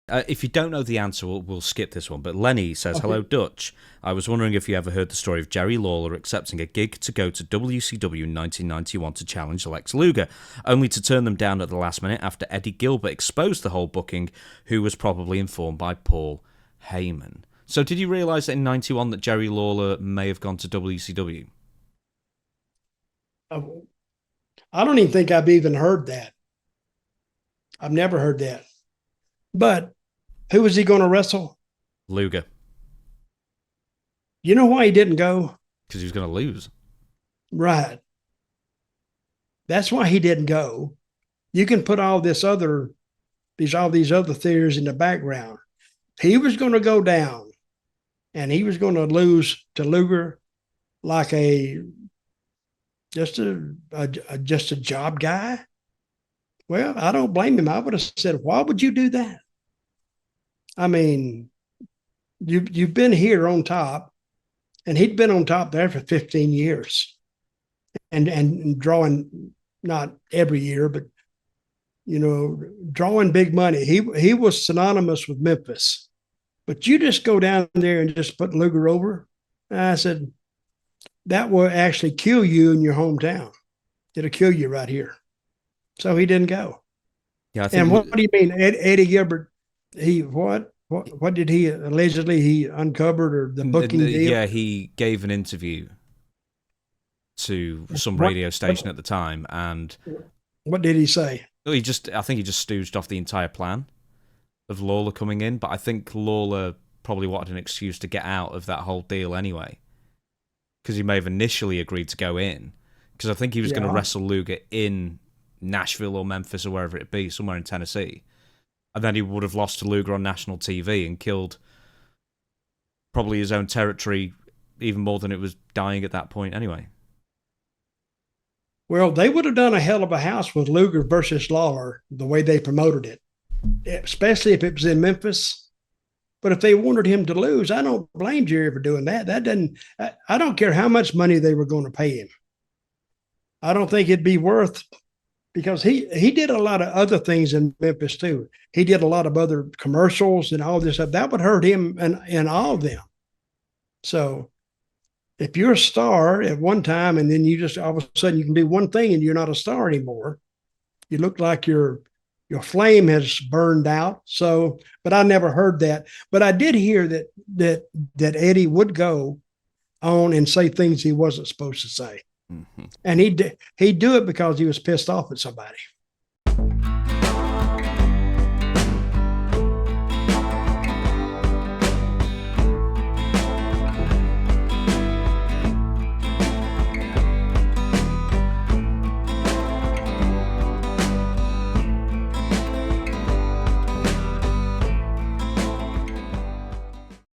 If you don't know the answer, we'll skip this one. But Lenny says, Okay. hello, Dutch. I was wondering if you ever heard the story of Jerry Lawler accepting a gig to go to WCW in 1991 to challenge Lex Luger, only to turn them down at the last minute after Eddie Gilbert exposed the whole booking, who was probably informed by Paul Heyman. So did you realise that in 91 that Jerry Lawler may have gone to WCW? I don't even think I've even heard that. I've never heard that. But who was he going to wrestle? Luger. You know why he didn't go? Because he was going to lose. Right. That's why he didn't go. You can put all these other theories in the background. He was going to go down, and he was going to lose to Luger like just a job guy. Well, I don't blame him. I would have said, why would you do that? I mean, you've been here on top, and he'd been on top there for 15 years, and drawing not every year, but drawing big money. He was synonymous with Memphis, but you just go down there and just put Luger over. And I said that will actually kill you in your hometown. It'll kill you right here. So he didn't go. Yeah, I think. And what do you mean, Eddie Gilbert? What did he allegedly uncovered or the booking deal? Yeah, he gave an interview to some radio station at the time, and what did he say? I think he just stooged off the entire plan of Lawler coming in, but I think Lawler probably wanted an excuse to get out of that whole deal anyway, because he may have initially agreed to go in, because I think he was going to wrestle Luger in Nashville or Memphis or wherever it be, somewhere in Tennessee. And then he would have lost to Luger on national TV and killed probably his own territory even more than it was dying at that point anyway. Well, they would have done a hell of a house with Luger versus Lawler, the way they promoted it, especially if it was in Memphis. But if they wanted him to lose, I don't blame Jerry for doing that. I don't care how much money they were going to pay him. I don't think it'd be worth, because he did a lot of other things in Memphis too. He did a lot of other commercials and all this stuff. That would hurt him and all of them. So if you're a star at one time and then you just all of a sudden you can do one thing and you're not a star anymore, you look like your flame has burned out. So, but I never heard that. But I did hear that Eddie would go on and say things he wasn't supposed to say. Mm-hmm. And he'd do it because he was pissed off at somebody.